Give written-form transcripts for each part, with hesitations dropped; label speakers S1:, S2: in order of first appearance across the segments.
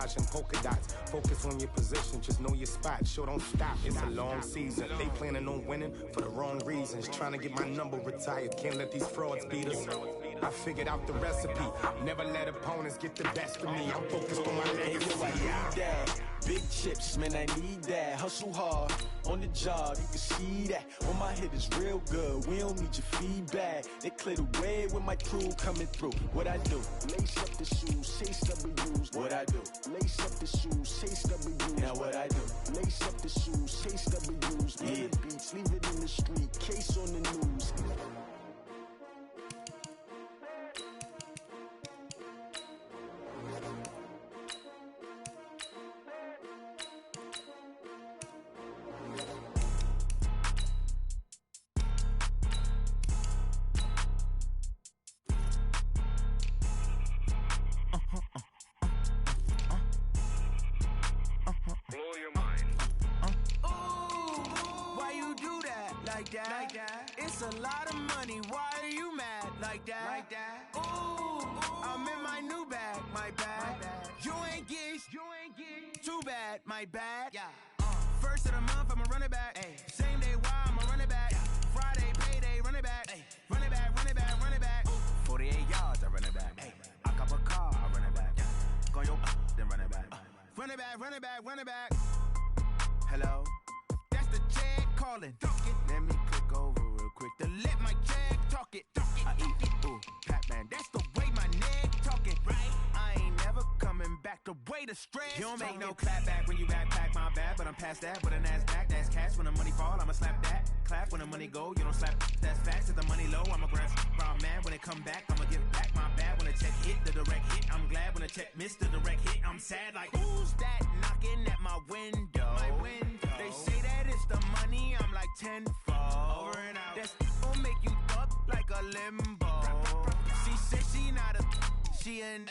S1: camouflage and polka dots. Focus on your position, just know your spot. Sure, don't stop, it's a long season. They planning on winning for the wrong reasons. Trying to get my number retired, can't let these frauds beat us. I figured out the recipe, never let opponents get the best of me. I'm focused on my legacy.
S2: Big chips, man, I need that. Hustle hard, on the job, you can see that. On my hit is real good, we don't need your feedback. They clear the way with my crew coming through. What I do? Lace up the shoes, chase W's. What I do? Lace up the shoes, chase W's. Now what I do? Lace up the shoes, chase W's. Yeah. The beats, leave it in the street, case on the news.
S3: It's a lot of money, why are you mad like that? Ooh, I'm in my new bag, my bad. You ain't geek, too bad, my bad. First of the month, I'ma run it back. Same day, why I'ma run it back. Friday, payday, run it back. Run it back, run it back, run it back. 48 yards, I run it back. I cop a car, I run it back. Go your then run it back. Run it back, run it back, run it back. Hello? That's the check calling. Let me click over real quick to let my check talk it. I eat it, ooh, Pac-Man. That's the way my neck talking, right? I ain't never coming back the way the stress. You don't make no clap back when you backpack, my bad. But I'm past that with a NASDAQ. That's cash when the money fall, I'ma slap that. Clap when the money go, you don't slap. That's facts. If the money low, I'ma grab round man. When it come back, I'ma give back my bad. When the check hit, the direct hit. I'm glad when the check missed the direct hit. I'm sad like, who's that knocking at my window? My window. They say that it's the money, I'm like tenfold. Over and out. That's gon' make you up like a limbo. She said she not a, she an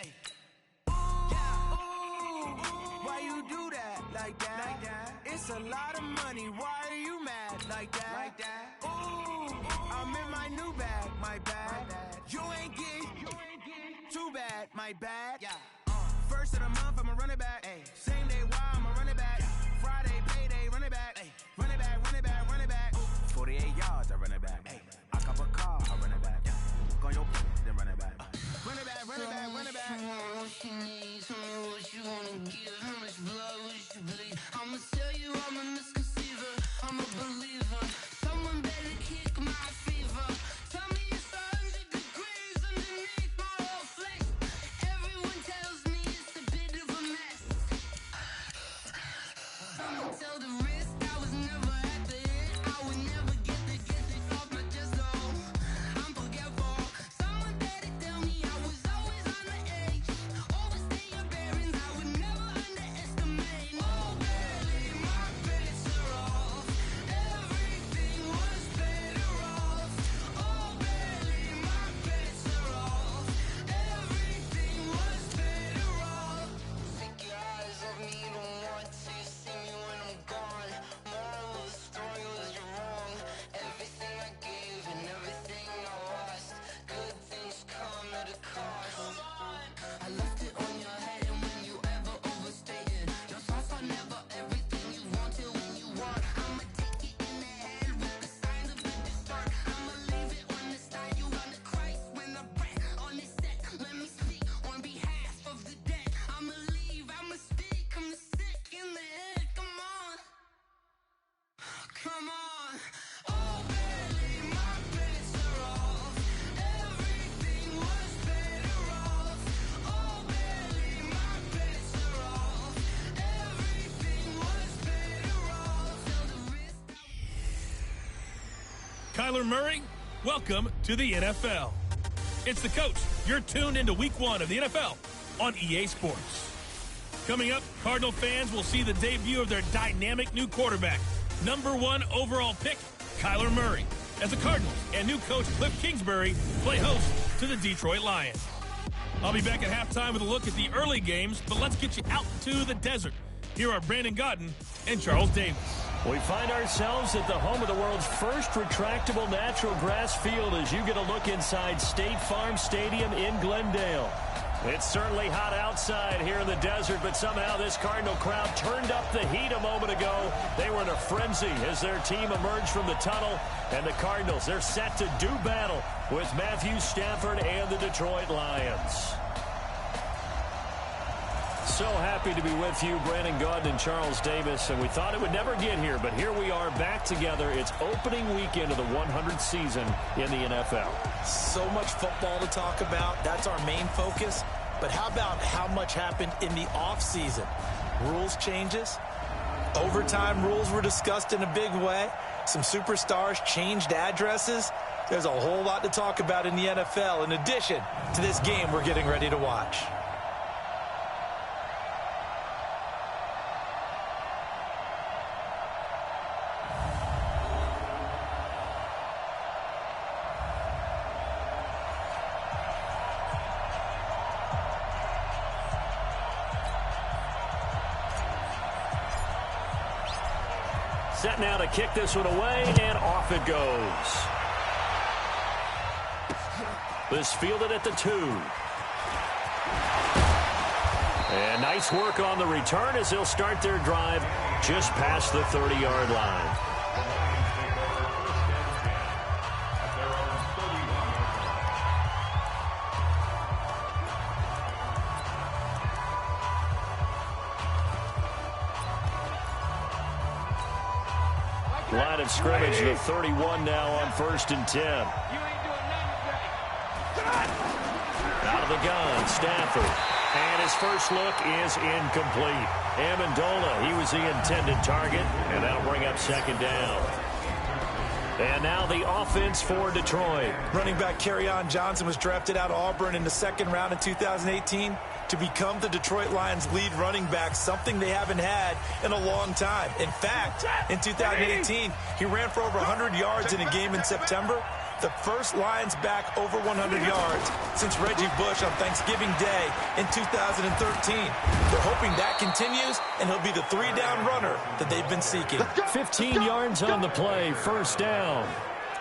S3: why you do that like that? It's a lot of money, why are you mad like that? Ooh, I'm in my new bag, my bad. You ain't geek, too bad, my bad. First of the month, I'ma run it back. Same day, why I'ma run it back. Friday, payday, run it back. Run it back, run it back, run it back. 48 yards, I run it back. I cop a car, I run it back. Go your then run it back. Run it back, run it back, run it back.
S4: What you need, tell me what you wanna give. How much blood would you bleed? I'ma tell you I'm a misconceiver, I'm a believer. Someone better kick my fever. Tell me it's 100 degrees underneath my whole flesh. Everyone tells me it's a bit of a mess. I'ma tell the risk I was never at the end. I would never get this off my chest, though. I'm forgetful. Someone better tell me I was always on the edge. Overstay your bearings, I would never underestimate. Oh, barely, my bets are off. Everything was better off. Oh, barely, my bets are off. Everything was better off. Take your eyes off me, don't want to see me when I'm gone. Moral of the story was you're wrong. Everything I gave and everything I lost. Good things come at a cost. I left it on your head, and when you ever overstay it, your thoughts are never everything you wanted when you want. I'ma take it in the head with the signs of a distort. I'ma leave it on the side. You on the Christ when I breath on this set. Let me speak on behalf of the dead. I'ma leave, I'ma speak. I'm sick in the head. Come on, come on. Oh, barely, my bets are off. Everything was better off. Oh, barely, my bets are off. Everything was better off. Till the wrist.
S5: Kyler Murray, welcome to the NFL. It's the coach. You're tuned into week 1 of the NFL on EA Sports. Coming up, Cardinal fans will see the debut of their dynamic new quarterback, #1 overall pick, Kyler Murray, as the Cardinals and new coach Cliff Kingsbury play host to the Detroit Lions. I'll be back at halftime with a look at the early games, but let's get you out to the desert. Here are Brandon Godden and Charles Davis.
S6: We find ourselves at the home of the world's first retractable natural grass field as you get a look inside State Farm Stadium in Glendale. It's certainly hot outside here in the desert, but somehow this Cardinal crowd turned up the heat a moment ago. They were in a frenzy as their team emerged from the tunnel, and the Cardinals, they're set to do battle with Matthew Stafford and the Detroit Lions. So happy to be with you, Brandon Gaudin and Charles Davis, and we thought it would never get here, but here we are back together. It's opening weekend of the 100th season in the NFL.
S7: So much football to talk about. That's our main focus. But how about how much happened in the offseason? Rules changes. Overtime rules were discussed in a big way. Some superstars changed addresses. There's a whole lot to talk about in the NFL in addition to this game we're getting ready to watch.
S6: Set now to kick this one away, and off it goes. This fielded at the 2. And nice work on the return as they'll start their drive just past the 30-yard line. Line of scrimmage, the 31 now on 1st and 10. Out of the gun, Stafford. And his first look is incomplete. Amendola, he was the intended target, and that'll bring up 2nd down. And now the offense for Detroit.
S7: Running back Kerryon Johnson was drafted out of Auburn in the 2nd round in 2018 to become the Detroit Lions' lead running back, something they haven't had in a long time. In fact, in 2018, he ran for over 100 yards in a game in September, the first Lions back over 100 yards since Reggie Bush on Thanksgiving Day in 2013. They're hoping that continues, and he'll be the 3-down runner that they've been seeking.
S6: 15 yards on the play, 1st down.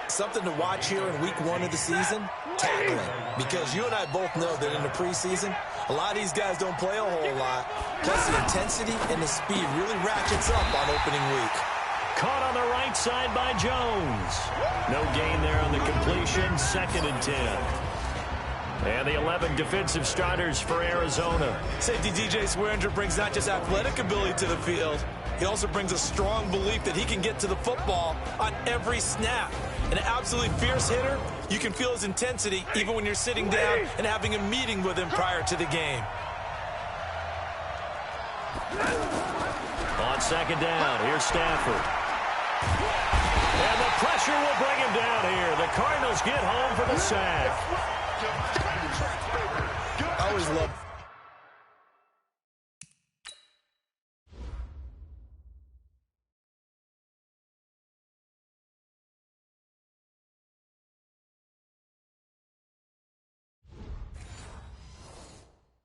S7: Something to watch here in week 1 of the season, tackling. Because you and I both know that in the preseason, a lot of these guys don't play a whole lot. Plus the intensity and the speed really ratchets up on opening week.
S6: Caught on the right side by Jones. No gain there on the completion, 2nd and 10. And the 11 defensive starters for Arizona.
S7: Safety DJ Swearinger brings not just athletic ability to the field, he also brings a strong belief that he can get to the football on every snap. An absolutely fierce hitter, you can feel his intensity even when you're sitting down and having a meeting with him prior to the game.
S6: On 2nd down, here's Stafford. And the pressure will bring him down here. The Cardinals get home for the sack.
S7: I always love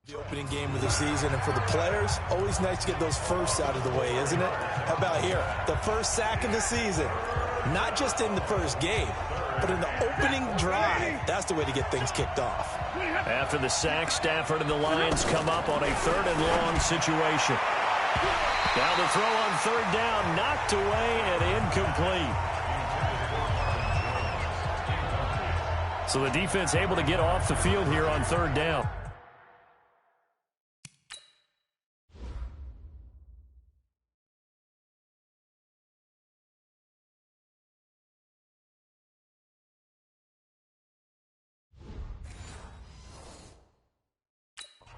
S7: the opening game of the season, and for the players, always nice to get those firsts out of the way, isn't it? How about here? The first sack of the season. Not just in the first game, but in the opening drive. That's the way to get things kicked off.
S6: After the sack, Stafford and the Lions come up on a 3rd and long situation. Now the throw on 3rd down, knocked away and incomplete. So the defense able to get off the field here on 3rd down.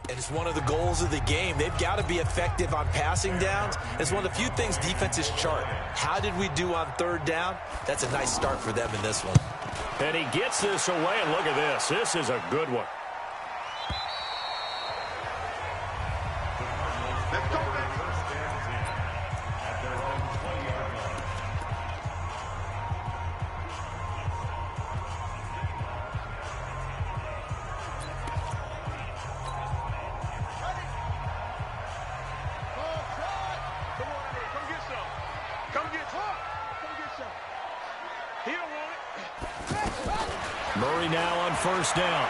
S7: And it's one of the goals of the game. They've got to be effective on passing downs. It's one of the few things defenses chart. How did we do on 3rd down? That's a nice start for them in this one.
S6: And he gets this away, and look at this. This is a good one. Murray now on 1st down.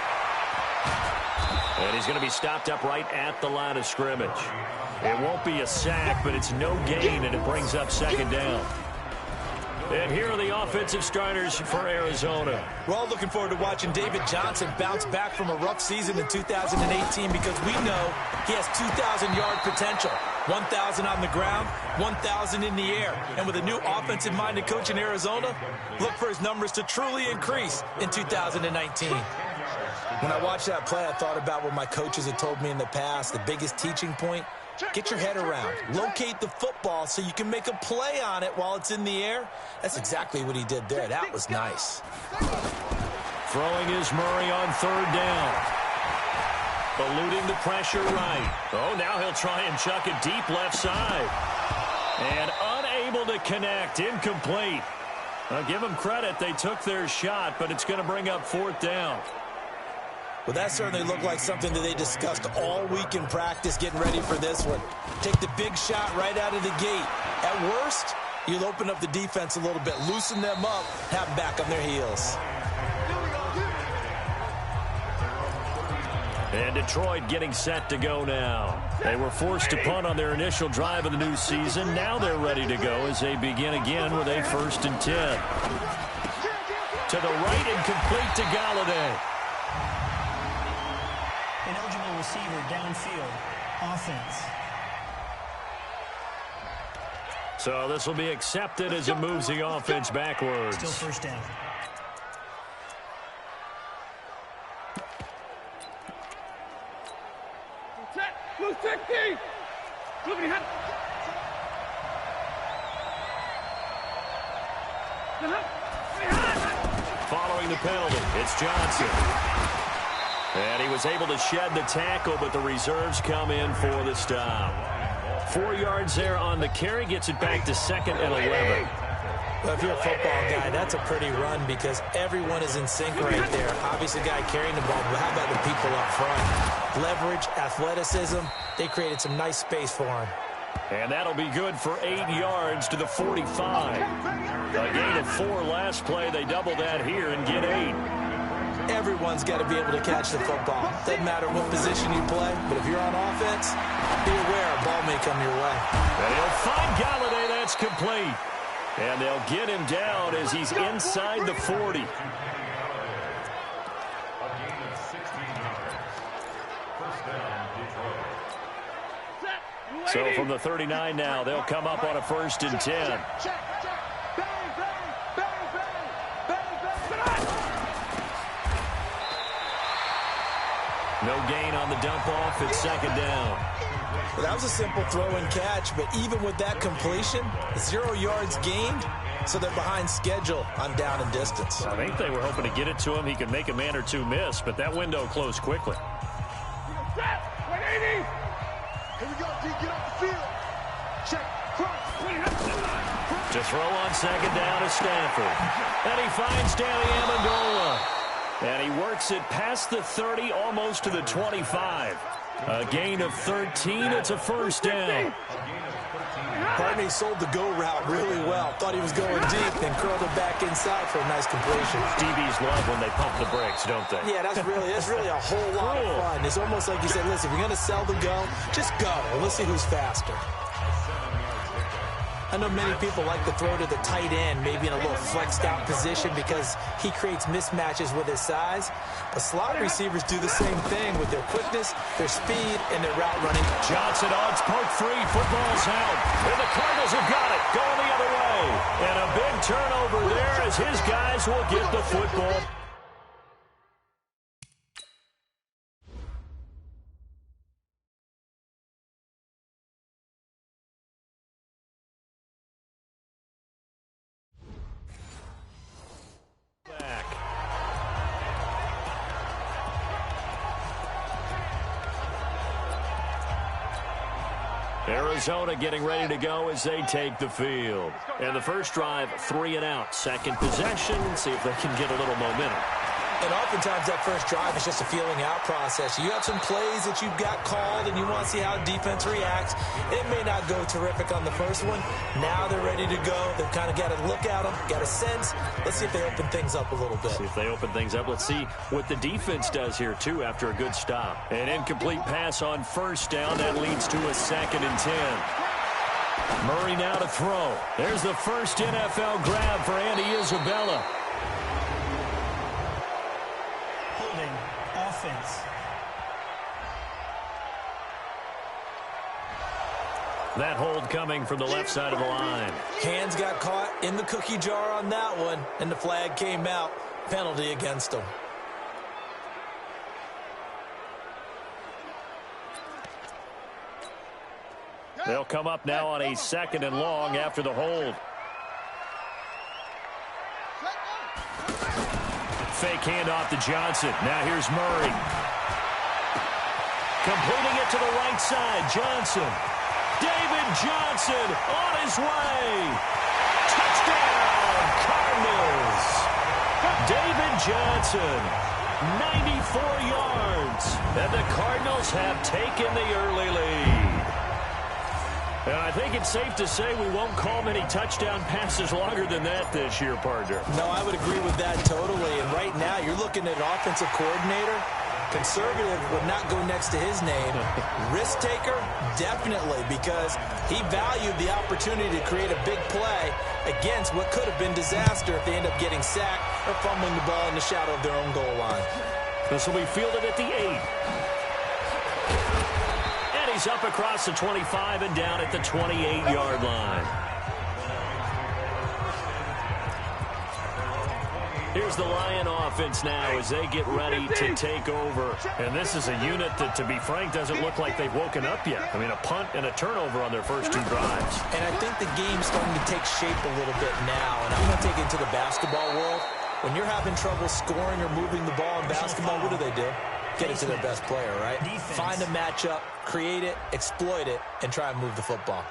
S6: And he's going to be stopped up right at the line of scrimmage. It won't be a sack, but it's no gain, and it brings up second down. And here are the offensive starters for Arizona.
S7: Well, looking forward to watching David Johnson bounce back from a rough season in 2018 because we know he has 2,000-yard potential. 1,000 on the ground, 1,000 in the air. And with a new offensive-minded coach in Arizona, look for his numbers to truly increase in 2019. When I watched that play, I thought about what my coaches had told me in the past. The biggest teaching point, get your head around. Locate the football so you can make a play on it while it's in the air. That's exactly what he did there. That was nice.
S6: Throwing is Murray on third down. Eluding the pressure right. Oh, now he'll try and chuck it deep left side. And unable to connect. Incomplete. I'll give them credit. They took their shot, but it's going to bring up fourth down.
S7: Well, that certainly looked like something that they discussed all week in practice getting ready for this one. Take the big shot right out of the gate. At worst, you'll open up the defense a little bit, loosen them up, have them back on their heels.
S6: And Detroit getting set to go now. They were forced to punt on their initial drive of the new season. Now they're ready to go as they begin again with a 1st and 10. To the right and complete to Galladay.
S8: Ineligible receiver downfield. Offense.
S6: So this will be accepted as it moves the offense backwards.
S8: Still first down.
S6: Following the penalty, it's Johnson. And he was able to shed the tackle, but the reserves come in for the stop. 4 yards there on the carry, gets it back to 2nd and 11.
S7: Well, if you're a football guy, that's a pretty run because everyone is in sync right there. Obviously, the guy carrying the ball, but how about the people up front? Leverage, athleticism, they created some nice space for him.
S6: And that'll be good for 8 yards to the 45. A gain of 4 last play. They double that here and get 8.
S7: Everyone's got to be able to catch the football. Doesn't matter what position you play, but if you're on offense, be aware a ball may come your way.
S6: And he'll find Galladay. That's complete. And they'll get him down as he's inside the 40. So from the 39 now, they'll come up on a 1st and 10. No gain on the dump off. It's 2nd down.
S7: Well, that was a simple throw and catch, but even with that completion, 0 yards gained, so they're behind schedule on down and distance.
S6: I think they were hoping to get it to him. He could make a man or two miss, but that window closed quickly. To throw on 2nd down is Stanford. And he finds Danny Amendola. And he works it past the 30, almost to the 25. A gain of 13. It's a 1st down.
S7: Barney sold the go route really well. Thought he was going deep, then curled it back inside for a nice completion.
S6: DBs love when they pump the brakes, don't they?
S7: Yeah, that's really a whole lot of fun. It's almost like you said, listen, if you're going to sell the go, just go. And let's see who's faster. I know many people like to throw to the tight end, maybe in a little flexed out position because he creates mismatches with his size. But slot receivers do the same thing with their quickness, their speed, and their route running.
S6: Johnson odds poke free. Football's out. And the Cardinals have got it. Going the other way. And a big turnover there as his guys will get the football. Arizona getting ready to go as they take the field. And the first drive, 3 and out. Second possession, see if they can get a little momentum.
S7: And oftentimes that first drive is just a feeling out process. You have some plays that you've got called and you want to see how defense reacts. It may not go terrific on the first one. Now they're ready to go. They've kind of got to look at them, got a sense. Let's see if they open things up a little bit.
S6: See if they open things up. Let's see what the defense does here, too, after a good stop. An incomplete pass on first down. That leads to a 2nd and 10. Murray now to throw. There's the first NFL grab for Andy Isabella.
S8: Holding offense.
S6: That hold coming from the left side of the line.
S7: Hands got caught in the cookie jar on that one, and the flag came out. Penalty against them.
S6: They'll come up now on a 2nd and long after the hold. Fake handoff to Johnson. Now here's Murray. Completing it to the right side. Johnson. David Johnson on his way. Touchdown, Cardinals. David Johnson, 94 yards. And the Cardinals have taken the early lead. And I think it's safe to say we won't call many touchdown passes longer than that this year, partner.
S7: No, I would agree with that totally. And right now, you're looking at an offensive coordinator. Conservative would not go next to his name. Risk taker, definitely, because he valued the opportunity to create a big play against what could have been disaster if they end up getting sacked or fumbling the ball in the shadow of their own goal line.
S6: This will be fielded at the 8. He's up across the 25 and down at the 28-yard line. Here's the Lion offense now as they get ready to take over. And this is a unit that, to be frank, doesn't look like they've woken up yet. I mean, a punt and a turnover on their first 2 drives.
S7: And I think the game's starting to take shape a little bit now. And I'm going to take it to the basketball world. When you're having trouble scoring or moving the ball in basketball, what do? Get it to their best player, right?
S8: Defense.
S7: Find a matchup, create it, exploit it, and try and move the football.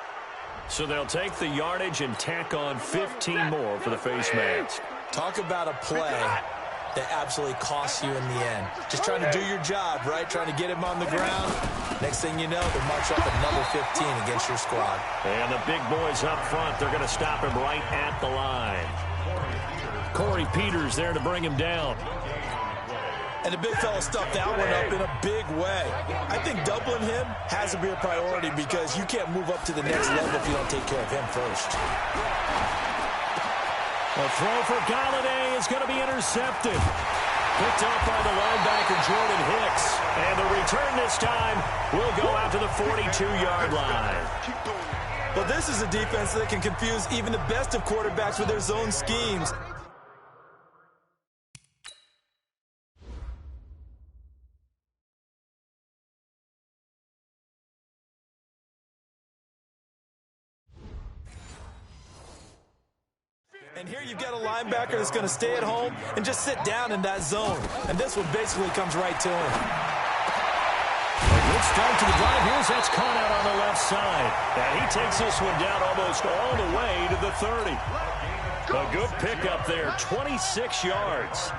S6: So they'll take the yardage and tack on 15 more for the face mask.
S7: Talk about a play that absolutely costs you in the end. Just trying to do your job, right? Trying to get him on the ground. Next thing you know, they march up another 15 against your squad.
S6: And the big boys up front, they're going to stop him right at the line. Corey Peters there to bring him down.
S7: And the big fella stuffed that one up in a big way. I think doubling him has to be a priority because you can't move up to the next level if you don't take care of him first.
S6: A throw for Galladay is going to be intercepted. Picked up by the linebacker, Jordan Hicks. And the return this time will go out to the 42-yard line.
S7: Well, this is a defense that can confuse even the best of quarterbacks with their zone schemes. And here you've got a linebacker that's going to stay at home and just sit down in that zone. And this one basically comes right to him.
S6: A good start to the drive. Here's that's caught out on the left side. And he takes this one down almost all the way to the 30. A good pickup there, 26 yards.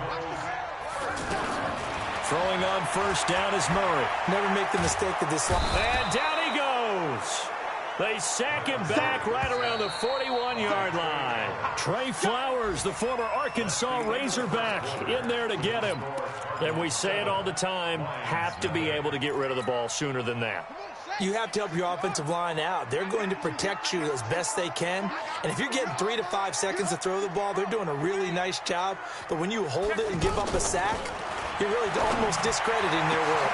S6: Throwing on first down is Murray.
S7: Never make the mistake of this line.
S6: And down he goes. They sack him back right around the 41-yard line. Trey Flowers, the former Arkansas Razorback, in there to get him. And we say it all the time, have to be able to get rid of the ball sooner than that.
S7: You have to help your offensive line out. They're going to protect you as best they can. And if you're getting 3 to 5 seconds to throw the ball, they're doing a really nice job. But when you hold it and give up a sack, you're really almost discrediting their work.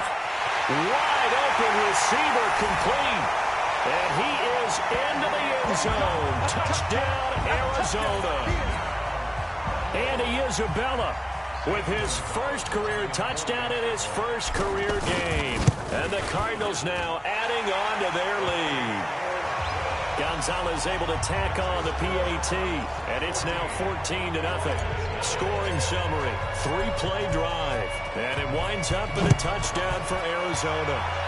S6: Wide open receiver complete. And he is into the end zone. Touchdown, Arizona. Andy Isabella with his first career touchdown in his first career game. And the Cardinals now adding on to their lead. Gonzalez able to tack on the PAT. And it's now 14-0. Scoring summary, 3-play drive. And it winds up in a touchdown for Arizona.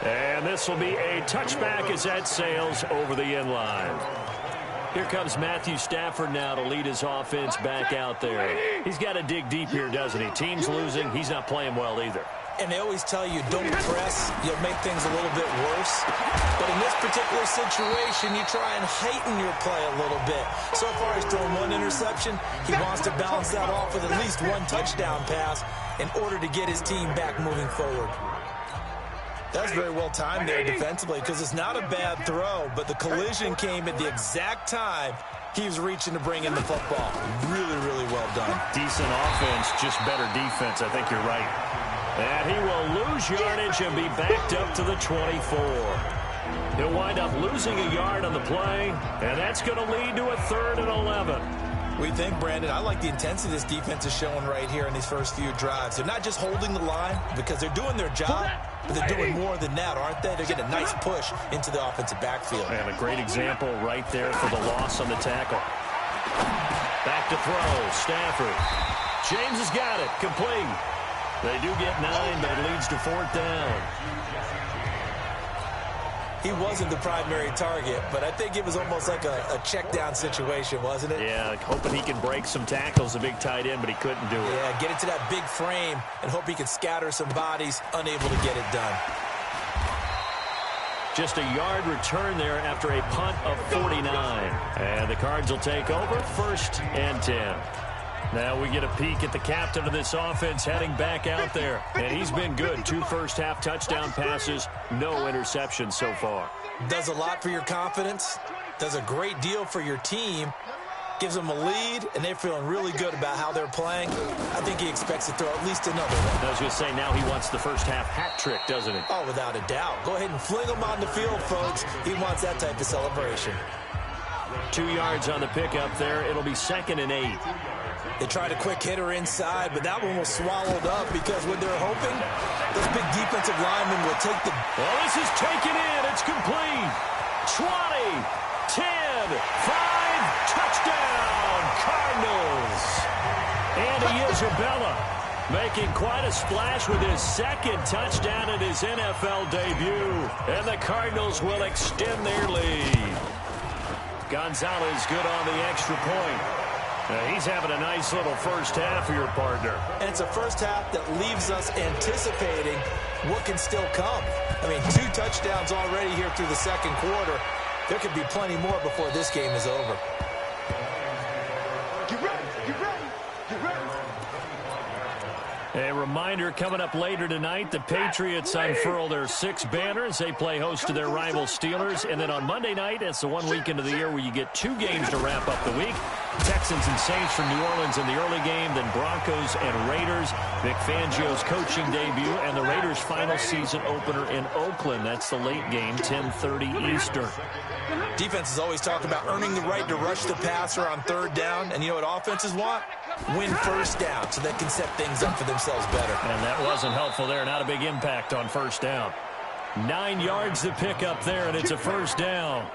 S6: And this will be a touchback as that sails over the end line. Here comes Matthew Stafford now to lead his offense back out there. He's got to dig deep here, doesn't he? Team's losing. He's not playing well either.
S7: And they always tell you, don't press. You'll make things a little bit worse. But in this particular situation, you try and heighten your play a little bit. So far, he's thrown one interception. He wants to balance that off with at least one touchdown pass in order to get his team back moving forward. That's very well timed there defensively because it's not a bad throw, but the collision came at the exact time he was reaching to bring in the football. Really, really well done.
S6: Decent offense, just better defense. I think you're right. And he will lose yardage and be backed up to the 24. He'll wind up losing a yard on the play, and that's going to lead to a 3rd and 11.
S7: What do you think, Brandon? I like the intensity this defense is showing right here in these first few drives. They're not just holding the line because they're doing their job, but they're doing more than that, aren't they? They're getting a nice push into the offensive backfield.
S6: And a great example right there for the loss on the tackle. Back to throw, Stafford. James has got it, complete. They do get 9, but it leads to 4th down.
S7: He wasn't the primary target, but I think it was almost like a check down situation, wasn't it?
S6: Yeah, hoping he can break some tackles, a big tight end, but he couldn't do it.
S7: Yeah, get into that big frame and hope he can scatter some bodies, unable to get it done.
S6: Just a yard return there after a punt of 49. And the Cards will take over, 1st and 10. Now we get a peek at the captain of this offense heading back out there. And he's been good. 2 first-half touchdown passes, no interceptions so far.
S7: Does a lot for your confidence. Does a great deal for your team. Gives them a lead, and they're feeling really good about how they're playing. I think he expects to throw at least another one.
S6: I was going to say, now he wants the first-half hat trick, doesn't he?
S7: Oh, without a doubt. Go ahead and fling him on the field, folks. He wants that type of celebration.
S6: 2 yards on the pickup there. It'll be 2nd and 8.
S7: They tried a quick hitter inside, but that one was swallowed up because what they're hoping, those big defensive linemen will take the...
S6: Well, this is taken in. It's complete. 20, 10, 5, touchdown, Cardinals. Andy Isabella making quite a splash with his 2nd touchdown in his NFL debut. And the Cardinals will extend their lead. Gonzalez good on the extra point. He's having a nice little first half for your partner.
S7: And it's a first half that leaves us anticipating what can still come. I mean, 2 touchdowns already here through the 2nd quarter. There could be plenty more before this game is over.
S3: Get ready, get ready, get ready.
S6: A reminder coming up later tonight, the Patriots unfurl their 6 banners. They play host to their rival Steelers. And then on Monday night, it's the one weekend of the year where you get 2 games to wrap up the week. Texans and Saints from New Orleans in the early game, then Broncos and Raiders. Vic Fangio's coaching debut and the Raiders' final season opener in Oakland. That's the late game, 10:30 Eastern.
S7: Defenses always talk about earning the right to rush the passer on 3rd down. And you know what offenses want? Win first down so they can set things up for themselves better.
S6: And that wasn't helpful there. Not a big impact on 1st down. 9 yards to pick up there, and it's a 1st down.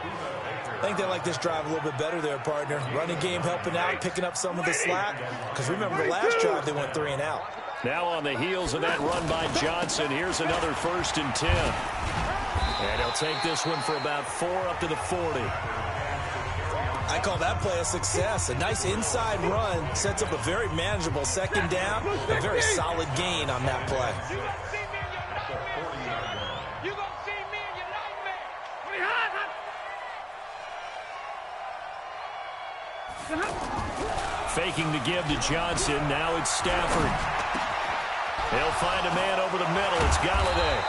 S7: I think they like this drive a little bit better there, partner. Running game helping out, picking up some of the slack. Because remember the last drive, they went 3 and out.
S6: Now on the heels of that run by Johnson, here's another 1st and 10. And he'll take this one for about 4 up to the 40.
S7: I call that play a success. A nice inside run sets up a very manageable 2nd down. A very solid gain on that play.
S6: Faking the give to Johnson. Now it's Stafford. He'll find a man over the middle. It's Galladay.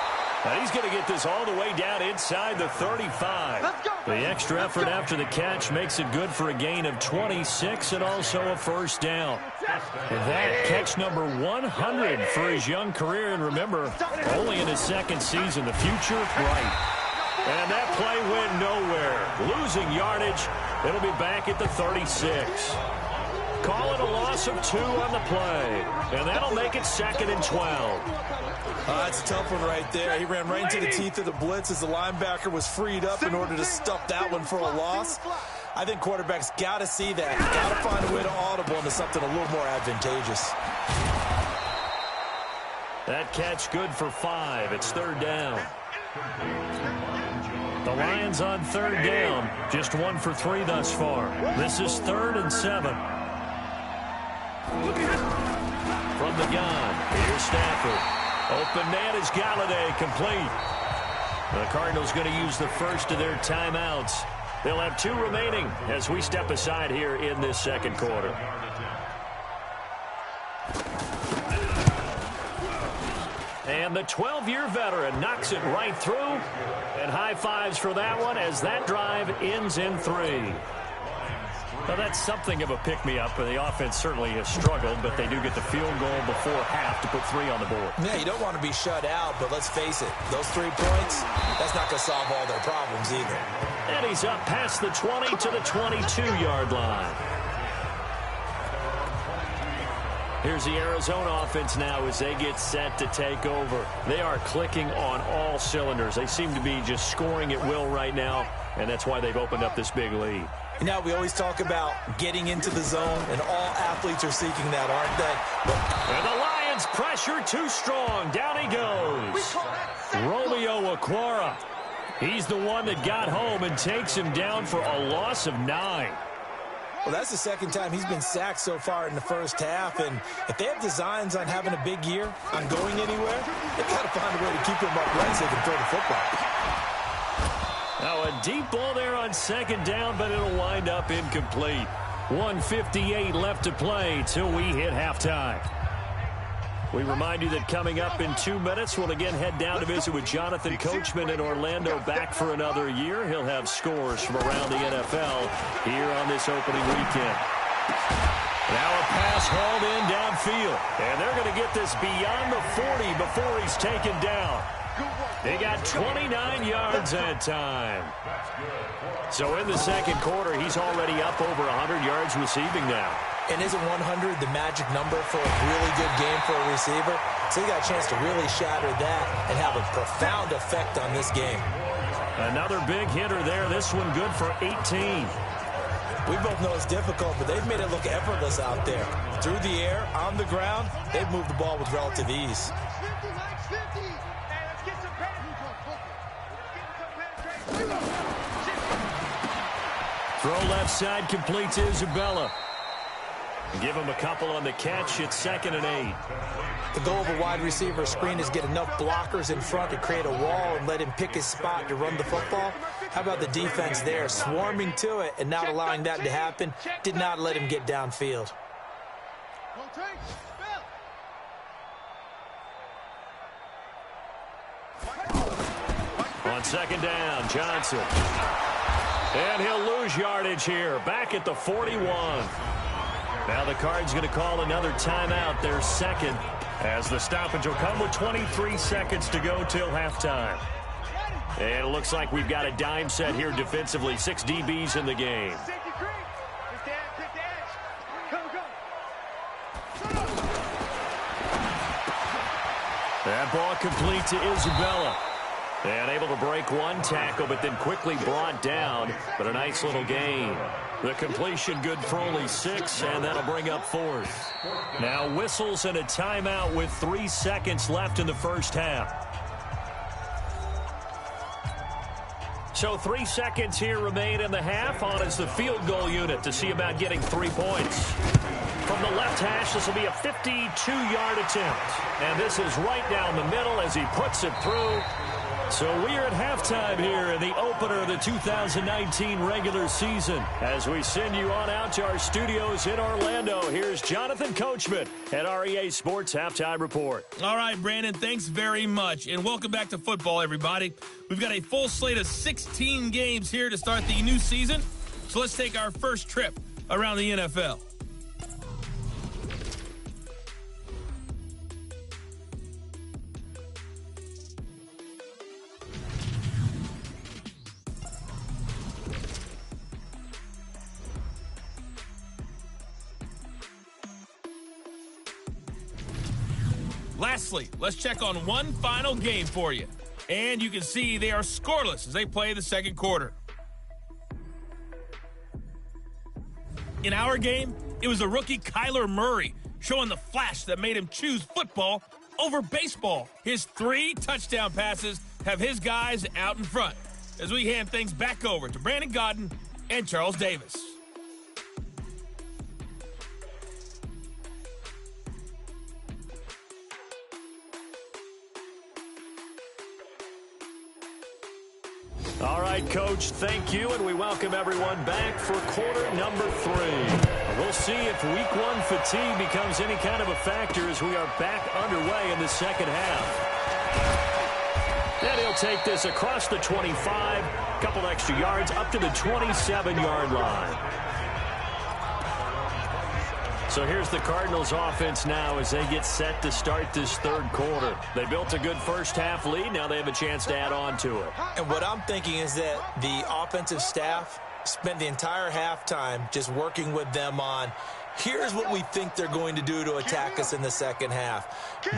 S6: And he's going to get this all the way down inside the 35. The extra effort after the catch makes it good for a gain of 26 and also a 1st down. And that catch number 100 for his young career. And remember, only in his 2nd season. The future bright. And that play went nowhere. Losing yardage. It'll be back at the 36. Call it a loss of 2 on the play. And that'll make it 2nd and 12.
S7: That's a tough one right there. He ran right into the teeth of the blitz as the linebacker was freed up in order to stuff that one for a loss. I think quarterbacks got to see that. Got to find a way to audible into something a little more advantageous.
S6: That catch good for 5. It's 3rd down. The Lions on third down. Just 1 for 3 thus far. This is 3rd and 7. From the gun, here's Stafford. Open man is Galladay, complete. The Cardinals going to use the first of their timeouts. They'll have 2 remaining as we step aside here in this second quarter. And the 12-year veteran knocks it right through. And high fives for that one as that drive ends in 3. Now, that's something of a pick-me-up. The offense certainly has struggled, but they do get the field goal before half to put 3 on the board.
S7: Yeah, you don't want to be shut out, but let's face it, those 3 points, that's not going to solve all their problems either.
S6: And he's up past the 20 to the 22-yard line. Here's the Arizona offense now as they get set to take over. They are clicking on all cylinders. They seem to be just scoring at will right now, and that's why they've opened up this big lead.
S7: Now, we always talk about getting into the zone, and all athletes are seeking that, aren't they?
S6: And the Lions pressure too strong. Down he goes. Romeo Okwara. He's the one that got home and takes him down for a loss of 9.
S7: Well, that's the second time he's been sacked so far in the first half, and if they have designs on having a big year, on going anywhere, they've got to find a way to keep him upright so they can throw the football.
S6: Now a deep ball there on second down, but it'll wind up incomplete. 1:58 left to play till we hit halftime. We remind you that coming up in 2 minutes, we'll again head down to visit with Jonathan Coachman in Orlando, back for another year. He'll have scores from around the NFL here on this opening weekend. Now a pass hauled in downfield, and they're going to get this beyond the 40 before he's taken down. They got 29 yards that time. So in the second quarter, he's already up over 100 yards receiving now.
S7: And isn't 100 the magic number for a really good game for a receiver? So he got a chance to really shatter that and have a profound effect on this game.
S6: Another big hitter there. This one good for 18.
S7: We both know it's difficult, but they've made it look effortless out there. Through the air, on the ground, they've moved the ball with relative ease.
S6: Throw left side, complete to Isabella. Give him a couple on the catch. It's 2nd and 8.
S7: The goal of a wide receiver screen is get enough blockers in front to create a wall and let him pick his spot to run the football. How about the defense there, swarming to it and not allowing that to happen? Did not let him get downfield.
S6: On second down, Johnson. And he'll lose yardage here, back at the 41. Now the Card's going to call another timeout, their second, as the stoppage will come with 23 seconds to go till halftime. And it looks like we've got a dime set here defensively, 6 DBs in the game. That ball complete to Isabella. And able to break one tackle, but then quickly brought down. But a nice little gain. The completion good for only 6, and that'll bring up 4th. Now whistles and a timeout with 3 seconds left in the first half. So 3 seconds here remain in the half. On is the field goal unit to see about getting 3 points. From the left hash, this will be a 52-yard attempt. And this is right down the middle as he puts it through. So we're at halftime here in the opener of the 2019 regular season. As we send you on out to our studios in Orlando, here's Jonathan Coachman at our EA Sports Halftime Report.
S5: All right, Brandon, thanks very much. And welcome back to football, everybody. We've got a full slate of 16 games here to start the new season. So let's take our first trip around the NFL. Lastly, let's check on one final game for you. And you can see they are scoreless as they play the second quarter. In our game, it was a rookie Kyler Murray showing the flash that made him choose football over baseball. His 3 touchdown passes have his guys out in front. as we hand things back over to Brandon Godden and Charles Davis.
S6: All right, Coach, thank you, and we welcome everyone back for quarter number 3. We'll see if week 1 fatigue becomes any kind of a factor as we are back underway in the second half. And he'll take this across the 25, a couple extra yards, up to the 27-yard line. So here's the Cardinals offense now as they get set to start this third quarter. They built a good first half lead. Now they have a chance to add on to it.
S7: And what I'm thinking is that the offensive staff spent the entire halftime just working with them on, here's what we think they're going to do to attack us in the second half.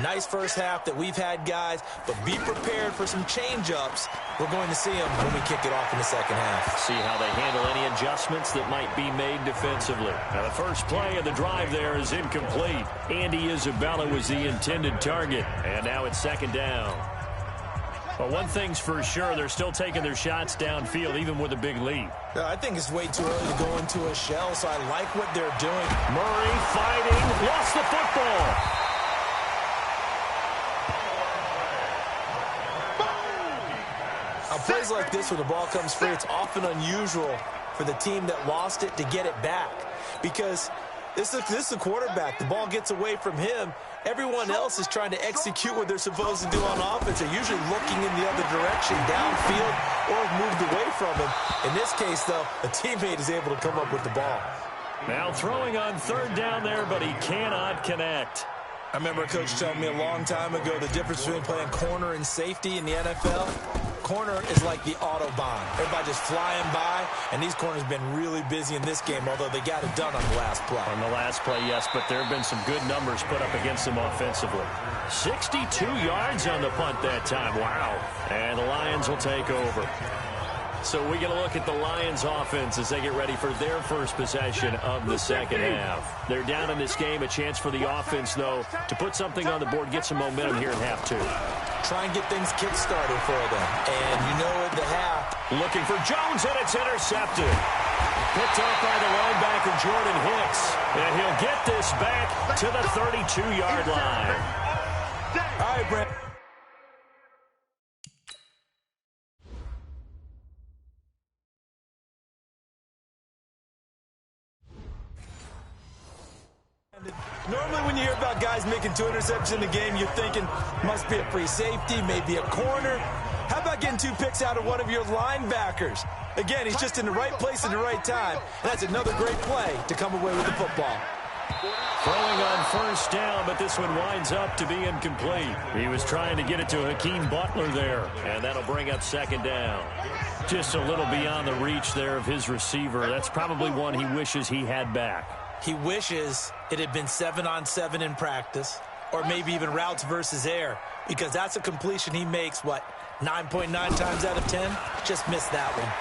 S7: Nice first half that we've had, guys, but be prepared for some change-ups. We're going to see them when we kick it off in the second half.
S6: See how they handle any adjustments that might be made defensively. Now, the first play of the drive there is incomplete. Andy Isabella was the intended target, and now it's second down. But one thing's for sure, they're still taking their shots downfield, even with a big lead.
S7: I think it's way too early to go into a shell, so I like what they're doing.
S6: Murray fighting, lost the football.
S7: On plays like this, when the ball comes free, it's often unusual for the team that lost it to get it back. Because this is the quarterback. The ball gets away from him. Everyone else is trying to execute what they're supposed to do on offense. They're usually looking in the other direction, downfield, or moved away from him. In this case, though, a teammate is able to come up with the ball.
S6: Now throwing on third down there, but he cannot connect.
S7: I remember a coach telling me a long time ago the difference between playing corner and safety in the NFL. Corner is like the Autobahn. Everybody just flying by, and these corners have been really busy in this game, although they got it done on the last play.
S6: On the last play, yes, but there have been some good numbers put up against them offensively. 62 yards on the punt that time. Wow. And the Lions will take over. So we get a look at the Lions offense as they get ready for their first possession of the second half. They're down in this game. A chance for the offense, though, to put something on the board, get some momentum here in half 2.
S7: Try and get things kick-started for them. And you know at the half.
S6: Looking for Jones, and it's intercepted. Picked up by the linebacker, Jordan Hicks. And he'll get this back to the 32-yard line.
S7: All right, Brent. Normally when you hear about guys making 2 interceptions in the game, you're thinking must be a free safety, maybe a corner. How about getting 2 picks out of one of your linebackers? Again, he's just in the right place at the right time. That's another great play to come away with the football.
S6: Throwing on first down, but this one winds up to be incomplete. He was trying to get it to Hakeem Butler there, and that'll bring up second down. Just a little beyond the reach there of his receiver. That's probably one he wishes he had back.
S7: He wishes it had been 7-on-7 in practice, or maybe even routes versus air, because that's a completion he makes, 9.9 times out of 10? Just missed that one.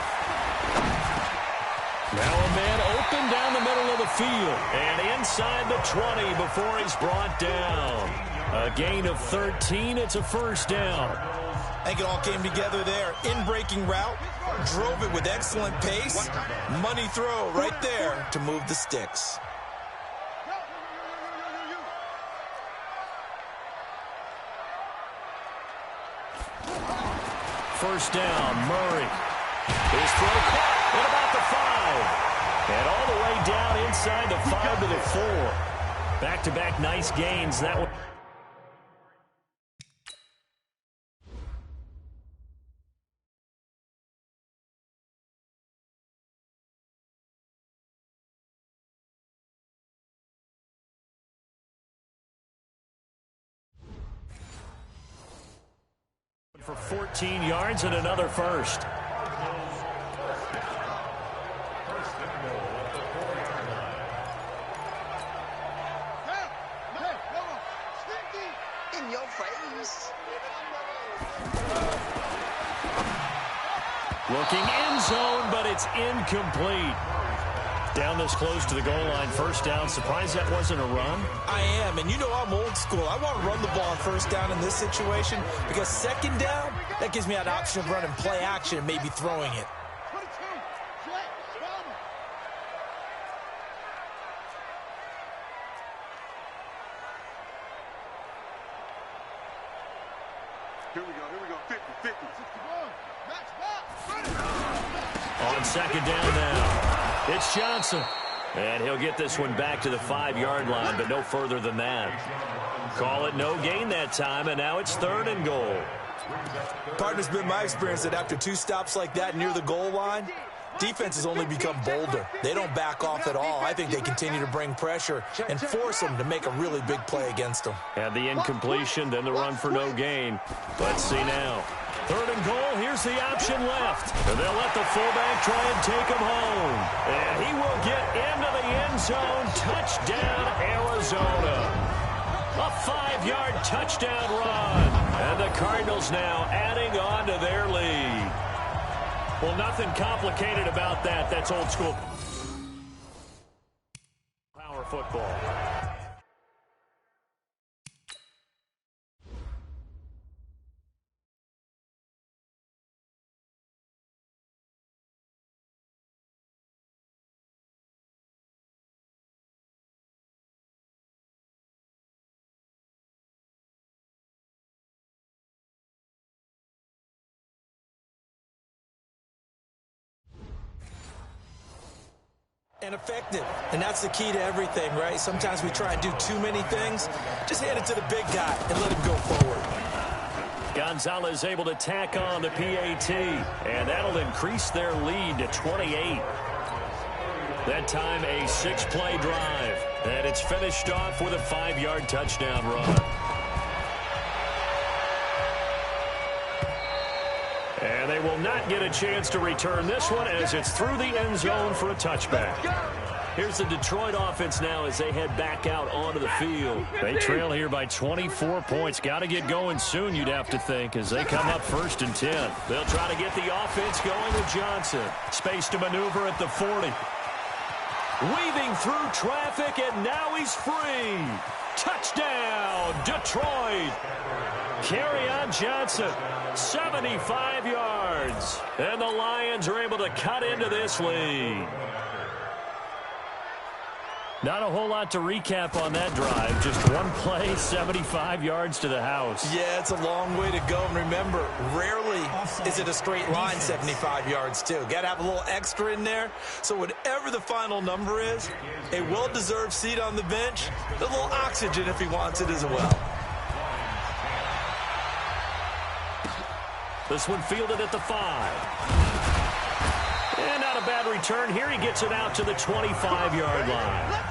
S6: Now a man open down the middle of the field, and inside the 20 before he's brought down. A gain of 13, it's a first down.
S7: I think it all came together there. In-breaking route, drove it with excellent pace. Money throw right there to move the sticks.
S6: First down, Murray. His throw caught at about the 5. And all the way down inside the 5 to the 4. Back-to-back nice gains. That one. For 14 yards and another first.
S4: In your face.
S6: Looking end zone, but it's incomplete. Down this close to the goal line, first down. Surprised that wasn't a run?
S7: I am, and you know I'm old school. I want to run the ball on first down in this situation because second down, That gives me an option of running play action and maybe throwing it.
S9: Here we go, 50, 50.
S6: On second down now, it's Johnson. And he'll get this one back to the 5-yard line, but no further than that. Call it no gain that time, and now it's 3rd and goal.
S7: Partner's been my experience that after 2 stops like that near the goal line, defenses only become bolder. They don't back off at all. I think they continue to bring pressure and force them to make a really big play against them.
S6: Had the incompletion, then the run for no gain. Let's see now. 3rd and goal, here's the option left. And they'll let the fullback try and take him home. And he will get into the end zone. Touchdown, Arizona. A 5-yard touchdown run. And the Cardinals now adding on to their lead. Well, nothing complicated about that. That's old school power football.
S7: And effective. And that's the key to everything, right? Sometimes we try and do too many things. Just hand it to the big guy and let him go forward.
S6: Gonzalez able to tack on the PAT, and that'll increase their lead to 28. That time a 6-play drive, and it's finished off with a 5-yard touchdown run. And they will not get a chance to return this one as it's through the end zone for a touchback. Here's the Detroit offense now as they head back out onto the field. They trail here by 24 points. Got to get going soon, you'd have to think, as they come up 1st and 10. They'll try to get the offense going with Johnson. Space to maneuver at the 40. Weaving through traffic, and now he's free. Touchdown, Detroit. Kerryon Johnson, 75 yards. And the Lions are able to cut into this lead. Not a whole lot to recap on that drive. Just one play, 75 yards to the house.
S7: Yeah, it's a long way to go. And remember, rarely is it a straight line 75 yards, too. Got to have a little extra in there. So whatever the final number is, a well-deserved seat on the bench, a little oxygen if he wants it as well.
S6: This one fielded at the 5. And not a bad return. Here he gets it out to the 25-yard line.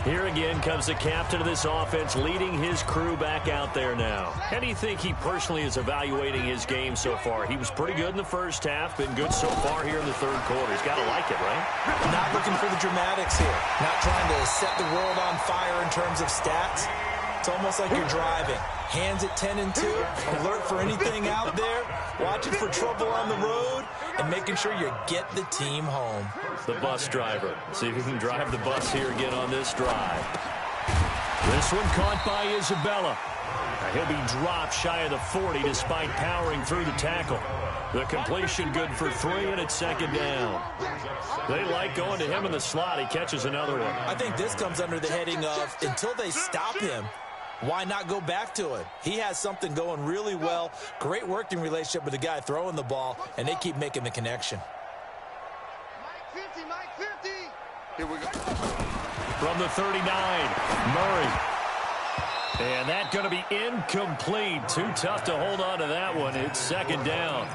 S6: Here again comes the captain of this offense, leading his crew back out there now. How do you think he personally is evaluating his game so far? He was pretty good in the first half, been good so far here in the 3rd quarter. He's got to like it, right?
S7: Not looking for the dramatics here. Not trying to set the world on fire in terms of stats. It's almost like you're driving. Hands at 10 and 2, alert for anything out there, watching for trouble on the road, and making sure you get the team home.
S6: The bus driver. See if he can drive the bus here again on this drive. This one caught by Isabella. He'll be dropped shy of the 40 despite powering through the tackle. The completion good for 3, and it's 2nd down. They like going to him in the slot. He catches another one.
S7: I think this comes under the heading of until they stop him, why not go back to it? He has something going really well. Great working relationship with the guy throwing the ball, and they keep making the connection.
S9: Mike 50. Here we go.
S6: From the 39, Murray. And that's going to be incomplete. Too tough to hold on to that one. It's 2nd down.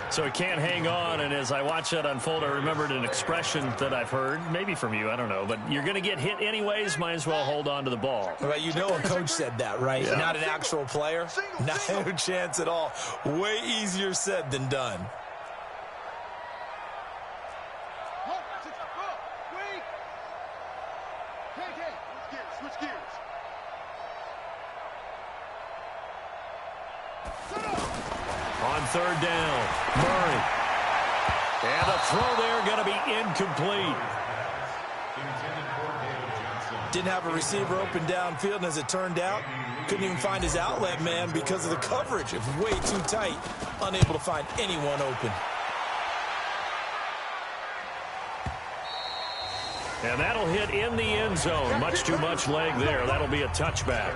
S6: So he can't hang on, and as I watch that unfold, I remembered an expression that I've heard, maybe from you, I don't know, but you're going to get hit anyways, might as well hold on to the ball.
S7: Well, you know a coach said that, right? Yeah. Not an actual player. No chance at all. Way easier said than done.
S9: Switch gears.
S6: On 3rd down, Murray. And the throw there going to be incomplete.
S7: Didn't have a receiver open downfield, and as it turned out, couldn't even find his outlet man because of the coverage. It was way too tight, unable to find anyone open.
S6: And that'll hit in the end zone. Much too much leg there. That'll be a touchback.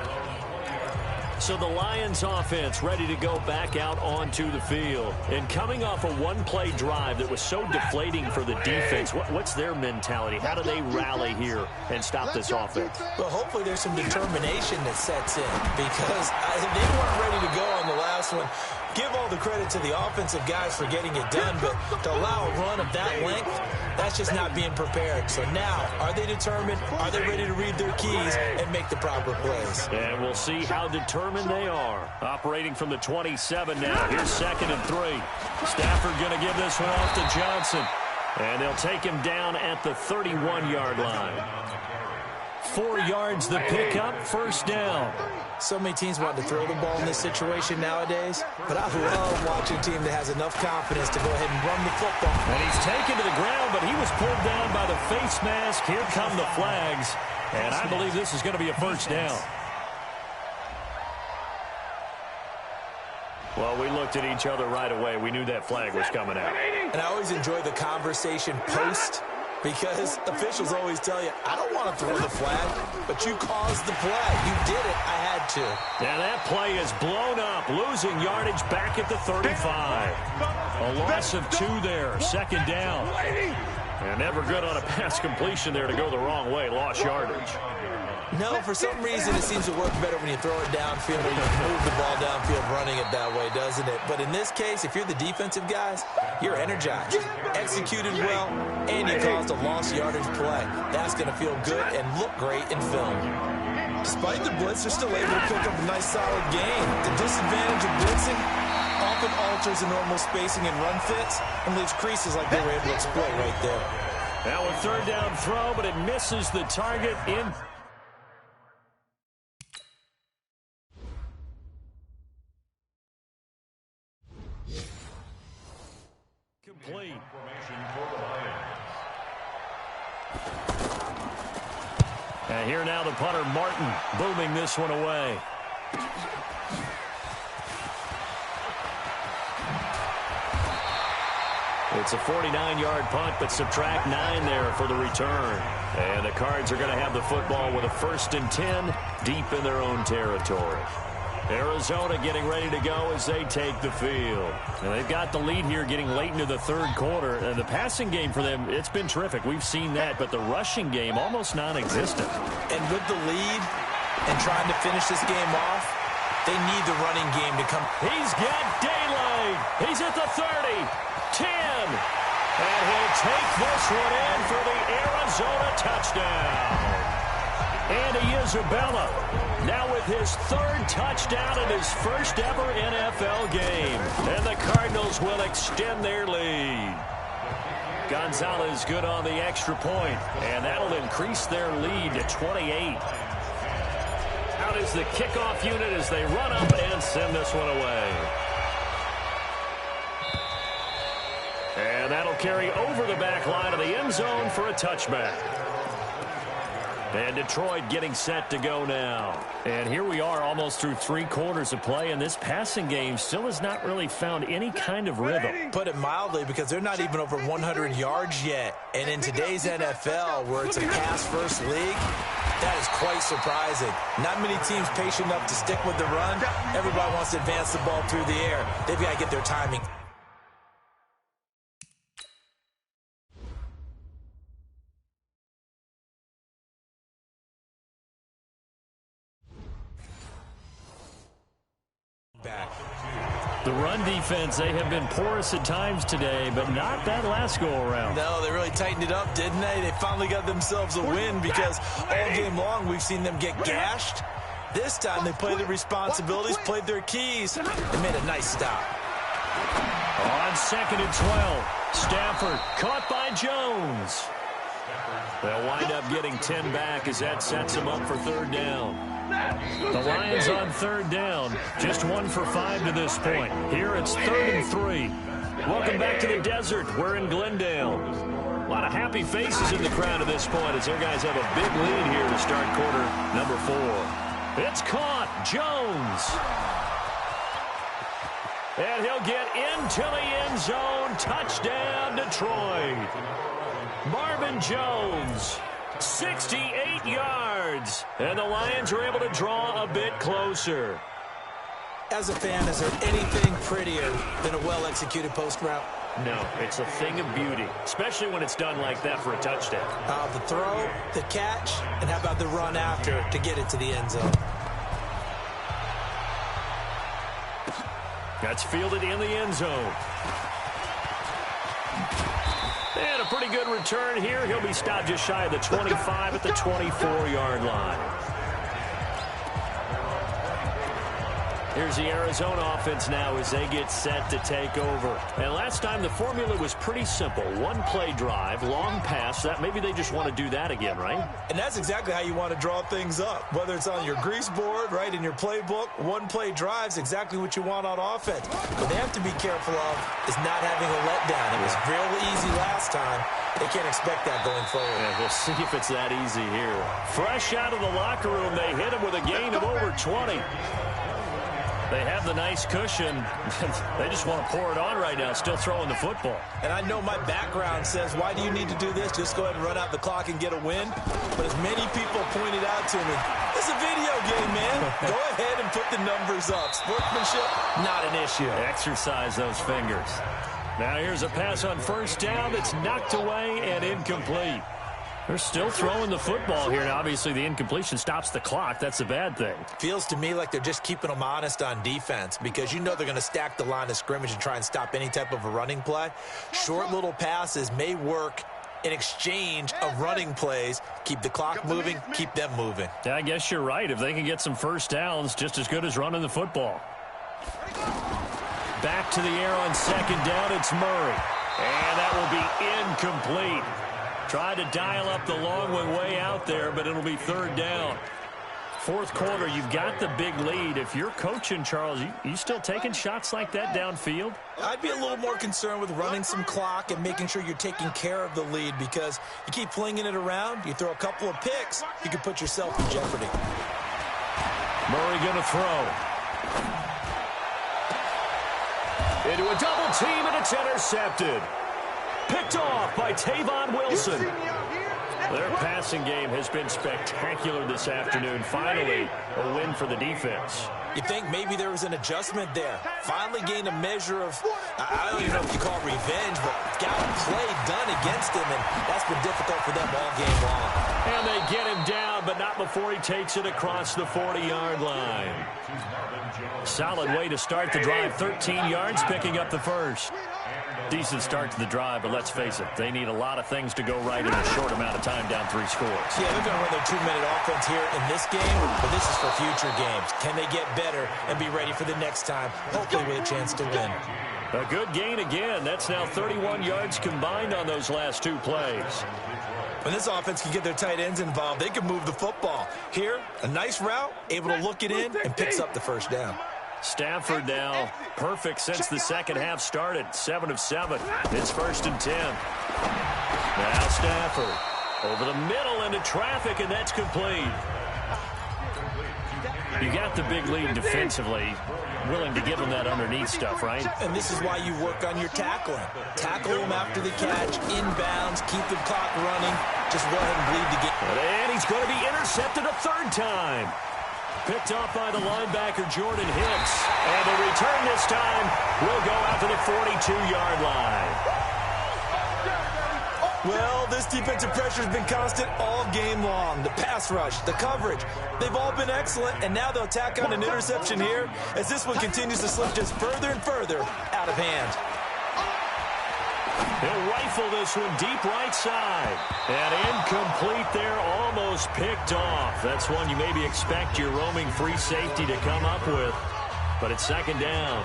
S6: So the Lions offense ready to go back out onto the field. And coming off a one-play drive that was so deflating for the defense, what's their mentality? How do they rally here and stop this offense?
S7: Well, hopefully there's some determination that sets in because they weren't ready to go on the last one. Give all the credit to the offensive guys for getting it done, but to allow a run of that length, that's just not being prepared. So now, are they determined? Are they ready to read their keys and make the proper plays?
S6: And we'll see how determined they are. Operating from the 27 now. Here's 2nd and 3. Stafford going to give this one off to Johnson. And they'll take him down at the 31-yard line. 4 yards the pickup, 1st down.
S7: So many teams want to throw the ball in this situation nowadays, but I love watching a team that has enough confidence to go ahead and run the football.
S6: And he's taken to the ground, but he was pulled down by the face mask. Here come the flags, and I believe this is going to be a 1st down. Well, we looked at each other right away. We knew that flag was coming out.
S7: And I always enjoy the conversation post, because officials always tell you, I don't want to throw the flag, but you caused the play. You did it. I had to.
S6: Now that play is blown up, losing yardage back at the 35. A loss of 2 there, 2nd down. And never good on a pass completion there to go the wrong way, lost yardage.
S7: No, for some reason it seems to work better when you throw it downfield or you move the ball downfield running it that way, doesn't it? But in this case, if you're the defensive guys, you're energized, executed well, and you caused a lost yardage play. That's going to feel good and look great in film. Despite the blitz, they're still able to pick up a nice solid gain. The disadvantage of blitzing often alters the normal spacing and run fits and leaves creases like they were able to exploit right there.
S6: Now a 3rd down throw, but it misses the target in. Complete. And here now the punter, Martin, booming this one away. It's a 49-yard punt, but subtract 9 there for the return. And the Cards are going to have the football with a 1st and 10 deep in their own territory. Arizona getting ready to go as they take the field. And they've got the lead here getting late into the 3rd quarter. And the passing game for them, it's been terrific. We've seen that, but the rushing game almost non-existent.
S7: And with the lead and trying to finish this game off, they need the running game to come.
S6: He's got daylight. He's at the 30, 10. And he'll take this one in for the Arizona touchdown. Andy Isabella now with his 3rd touchdown in his 1st ever NFL game. And the Cardinals will extend their lead. Gonzalez good on the extra point, and that'll increase their lead to 28. Out is the kickoff unit as they run up and send this one away. And that'll carry over the back line of the end zone for a touchback. And Detroit getting set to go now. And here we are almost through 3 quarters of play, and this passing game still has not really found any kind of rhythm.
S7: Put it mildly, because they're not even over 100 yards yet. And in today's NFL, where it's a pass-first league, that is quite surprising. Not many teams patient enough to stick with the run. Everybody wants to advance the ball through the air. They've got to get their timing. Back.
S6: The run defense, they have been porous at times today, but not that last go-around.
S7: No, they really tightened it up, didn't they? They finally got themselves a win, because all game long we've seen them get gashed. This time they played their responsibilities, played their keys, and made a nice stop.
S6: On 2nd and 12, Stafford caught by Jones. They'll wind up getting 10 back as that sets them up for 3rd down. The Lions on 3rd down, just 1 for 5 to this point. Here it's 3rd and 3. Welcome back to the desert. We're in Glendale. A lot of happy faces in the crowd at this point as their guys have a big lead here to start quarter number 4. It's caught. Jones. And he'll get into the end zone. Touchdown, Detroit. Marvin Jones, 68 yards. And the Lions are able to draw a bit closer.
S7: As a fan, is there anything prettier than a well-executed post route?
S6: No, it's a thing of beauty, especially when it's done like that for a touchdown.
S7: The throw, the catch, and how about the run after to get it to the end zone?
S6: That's fielded in the end zone. And a pretty good return here. He'll be stopped just shy of the 25 at the 24-yard line. Here's the Arizona offense now as they get set to take over. And last time the formula was pretty simple. One-play drive, long pass. That maybe they just want to do that again, right?
S7: And that's exactly how you want to draw things up. Whether it's on your grease board, right, in your playbook, one-play drive's exactly what you want on offense. What they have to be careful of is not having a letdown. It was real easy last time. They can't expect that going forward.
S6: Yeah, we'll see if it's that easy here. Fresh out of the locker room, they hit him with a gain of over 20. They have the nice cushion. They just want to pour it on right now, still throwing the football.
S7: And I know my background says, why do you need to do this? Just go ahead and run out the clock and get a win. But as many people pointed out to me, it's a video game, man. Go ahead and put the numbers up. Sportsmanship, not an issue.
S6: Exercise those fingers. Now here's a pass on first down that's knocked away and incomplete. They're still throwing the football here. Now, obviously, the incompletion stops the clock. That's a bad thing.
S7: Feels to me like they're just keeping them honest on defense because you know they're going to stack the line of scrimmage and try and stop any type of a running play. Short little passes may work in exchange of running plays. Keep the clock moving, keep them moving.
S6: Yeah, I guess you're right. If they can get some first downs, just as good as running the football. Back to the air on second down. It's Murray. And that will be incomplete. Tried to dial up the long one way out there, but it'll be third down. Fourth quarter, you've got the big lead. If you're coaching, Charles, you still taking shots like that downfield?
S7: I'd be a little more concerned with running some clock and making sure you're taking care of the lead because you keep flinging it around, you throw a couple of picks, you can put yourself in jeopardy.
S6: Murray going to throw. Into a double team, and it's intercepted. Picked off by Tavon Wilson. Their passing game has been spectacular this afternoon. Finally, a win for the defense.
S7: You think maybe there was an adjustment there. Finally gained a measure of, I don't even know if you call it revenge, but got a play done against him, and that's been difficult for them all game long.
S6: And they get him down, but not before he takes it across the 40-yard line. Solid way to start the drive. 13 yards, picking up the first. Decent start to the drive, but let's face it, they need a lot of things to go right in a short amount of time, down 3 scores.
S7: Yeah, they're going to run their 2-minute offense here in this game, but this is for future games. Can they get better and be ready for the next time, hopefully with a chance to win?
S6: A good gain again. That's now 31 yards combined on those last 2 plays.
S7: When this offense can get their tight ends involved, they can move the football. Here, a nice route, able to look it in, and picks up the first down.
S6: Stafford now perfect since the second half started. 7 of 7. It's 1st and 10. Now Stafford over the middle into traffic, and that's complete. You got the big lead defensively. Willing to give them that underneath stuff, right?
S7: And this is why you work on your tackling. Tackle them after the catch, inbounds, keep the clock running. Just go ahead and bleed the game.
S6: And he's going to be intercepted a 3rd time. Picked off by the linebacker, Jordan Hicks. And the return this time will go out to the 42-yard line.
S7: Well, this defensive pressure has been constant all game long. The pass rush, the coverage, they've all been excellent, and now they'll tack on an interception here as this one continues to slip just further and further out of hand.
S6: He'll rifle this one deep right side. And incomplete there, almost picked off. That's one you maybe expect your roaming free safety to come up with. But it's 2nd down.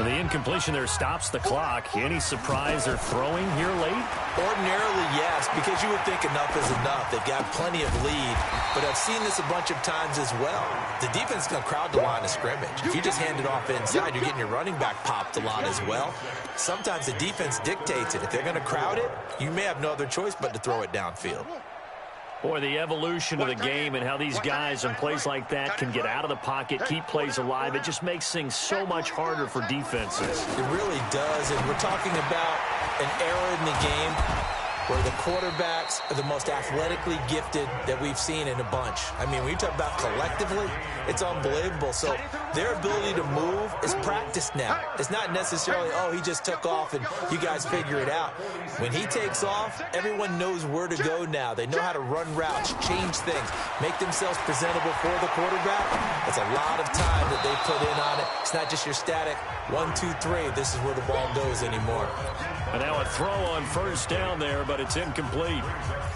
S6: The incompletion there stops the clock. Any surprise they're throwing here late?
S7: Ordinarily, yes, because you would think enough is enough. They've got plenty of lead, but I've seen this a bunch of times as well. The defense is going to crowd the line of scrimmage. If you just hand it off inside, you're getting your running back popped a lot as well. Sometimes the defense dictates it. If they're going to crowd it, you may have no other choice but to throw it downfield.
S6: Boy, the evolution of the game and how these guys in plays like that can get out of the pocket, keep plays alive, it just makes things so much harder for defenses.
S7: It really does, and we're talking about an era in the game where the quarterbacks are the most athletically gifted that we've seen in a bunch. I mean, when you talk about collectively, it's unbelievable. So their ability to move is practiced now. It's not necessarily, oh, he just took off and you guys figure it out. When he takes off, everyone knows where to go now. They know how to run routes, change things, make themselves presentable for the quarterback. That's a lot of time that they put in on it. It's not just your static 1, 2, 3. This is where the ball goes anymore.
S6: And now a throw on first down there, but it's incomplete.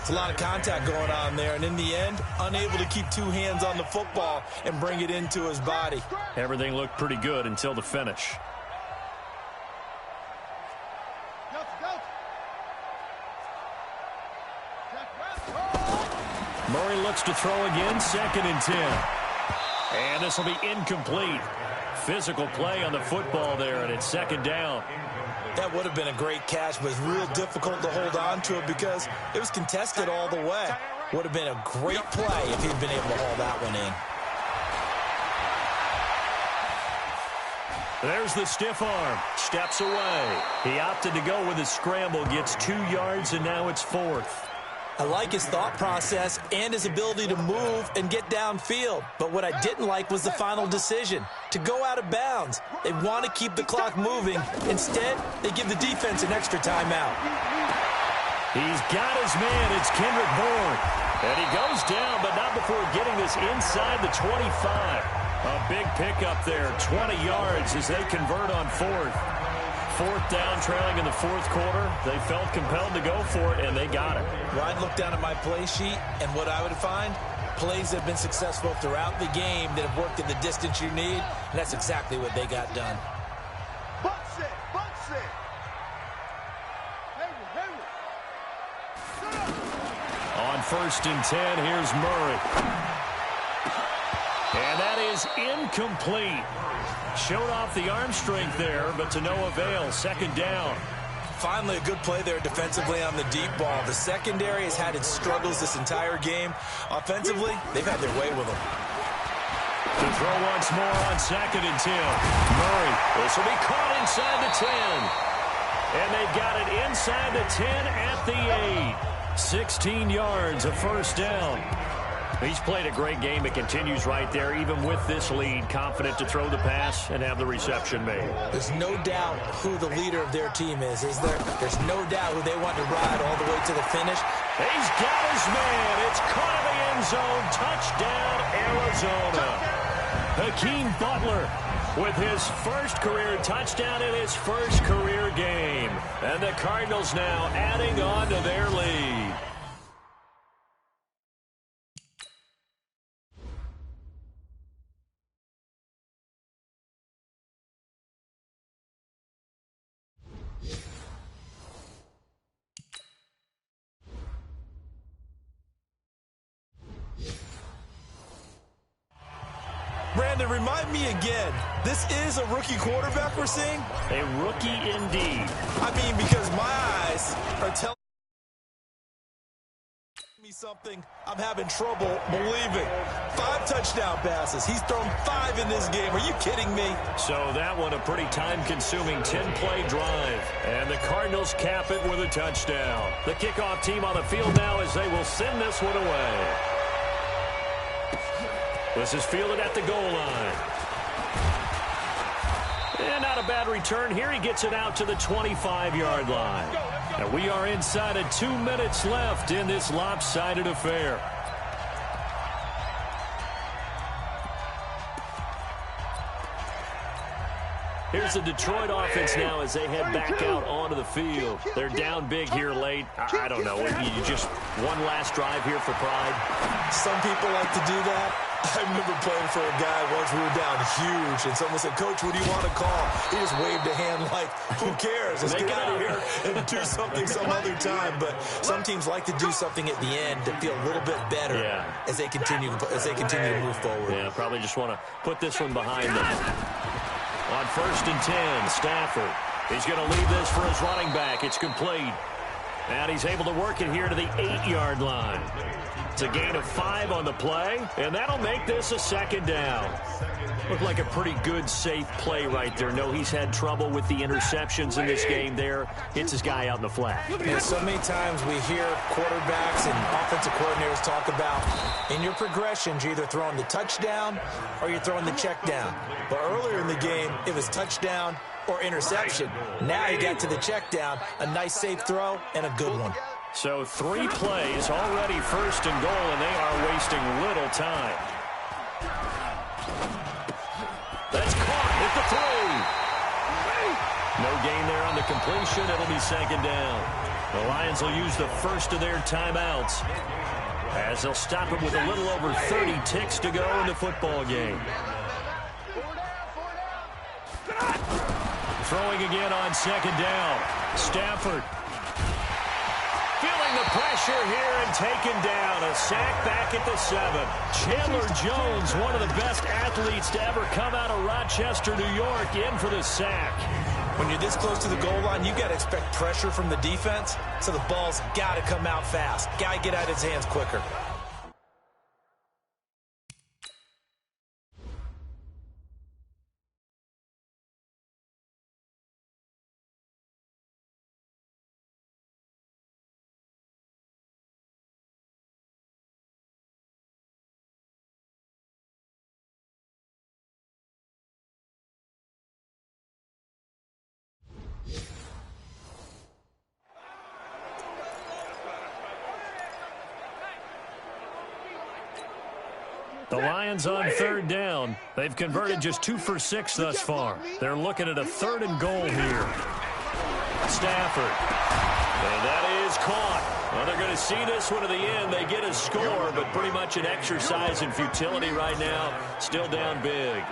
S7: It's a lot of contact going on there, and in the end, unable to keep two hands on the football and bring it into his body.
S6: Everything looked pretty good until the finish. Murray looks to throw again, 2nd and 10. And this will be incomplete. Physical play on the football there, and it's 2nd down.
S7: That would have been a great catch, but it's real difficult to hold on to it because it was contested all the way. Would have been a great play if he'd been able to haul that one in.
S6: There's the stiff arm. Steps away. He opted to go with his scramble, gets 2 yards, and now it's 4th.
S7: I like his thought process and his ability to move and get downfield. But what I didn't like was the final decision, to go out of bounds. They want to keep the clock moving. Instead, they give the defense an extra timeout.
S6: He's got his man. It's Kendrick Bourne. And he goes down, but not before getting this inside the 25. A big pickup there, 20 yards as they convert on 4th. 4th down, trailing in the 4th quarter. They felt compelled to go for it, and they got it.
S7: Well, I'd look down at my play sheet, and what I would find, plays that have been successful throughout the game that have worked in the distance you need, and that's exactly what they got done.
S9: Box it, box it.
S6: On 1st and 10, here's Murray. And that is incomplete. Showed off the arm strength there, but to no avail. 2nd down.
S7: Finally, a good play there defensively on the deep ball. The secondary has had its struggles this entire game. Offensively, they've had their way with them.
S6: To throw once more on 2nd and 10. Murray, this will be caught inside the 10. And they've got it inside the 10 at the 8. 16 yards, a 1st down. He's played a great game. It continues right there, even with this lead, confident to throw the pass and have the reception made.
S7: There's no doubt who the leader of their team is there? There's no doubt who they want to ride all the way to the finish.
S6: He's got his man. It's caught in the end zone. Touchdown, Arizona. Hakeem Butler with his first career touchdown in his first career game. And the Cardinals now adding on to their lead.
S7: Brandon, remind me again, this is a rookie quarterback we're seeing?
S6: A rookie indeed.
S7: I mean, because my eyes are telling me something I'm having trouble believing. 5 touchdown passes. He's thrown 5 in this game. Are you kidding me?
S6: So that one a pretty time-consuming 10-play drive. And the Cardinals cap it with a touchdown. The kickoff team on the field now as they will send this one away. This is fielded at the goal line. And not a bad return here. He gets it out to the 25-yard line. And we are inside of 2 minutes left in this lopsided affair. Here's the Detroit offense now as they head back out onto the field. They're down big here late. I don't know. You just one last drive here for pride.
S7: Some people like to do that. I remember playing for a guy once. We were down huge, and someone said, "Coach, what do you want to call?" He just waved a hand like, "Who cares? Let's get out of here and do something some other time." But some teams like to do something at the end to feel a little bit better as they continue to move forward.
S6: Yeah, probably just want to put this one behind them. On 1st and 10, Stafford. He's going to leave this for his running back. It's complete. And he's able to work it here to the 8-yard line. It's a gain of 5 on the play, and that'll make this a 2nd down. Looked like a pretty good, safe play right there. No, he's had trouble with the interceptions in this game there. Hits his guy out in the flat.
S7: And so many times we hear quarterbacks and offensive coordinators talk about, in your progressions, you're either throwing the touchdown or you're throwing the check down. But earlier in the game, it was touchdown or interception. Now you got to the check down, a nice safe throw, and a good one.
S6: So 3 plays, already 1st and goal, and they are wasting little time. That's caught at the 3. No gain there on the completion. It'll be 2nd down. The Lions will use the first of their timeouts as they'll stop it with a little over 30 ticks to go in the football game. Throwing again on 2nd down. Stafford. Feeling the pressure here and taken down. A sack back at the 7. Chandler Jones, one of the best athletes to ever come out of Rochester, New York, in for the sack.
S7: When you're this close to the goal line, you got to expect pressure from the defense, so the ball's got to come out fast. Got to get out of his hands quicker.
S6: The Lions on 3rd down. They've converted just 2 for 6 thus far. They're looking at a 3rd and goal here. Stafford. And that is caught. Well, they're going to see this one to the end. They get a score, but pretty much an exercise in futility right now. Still down big.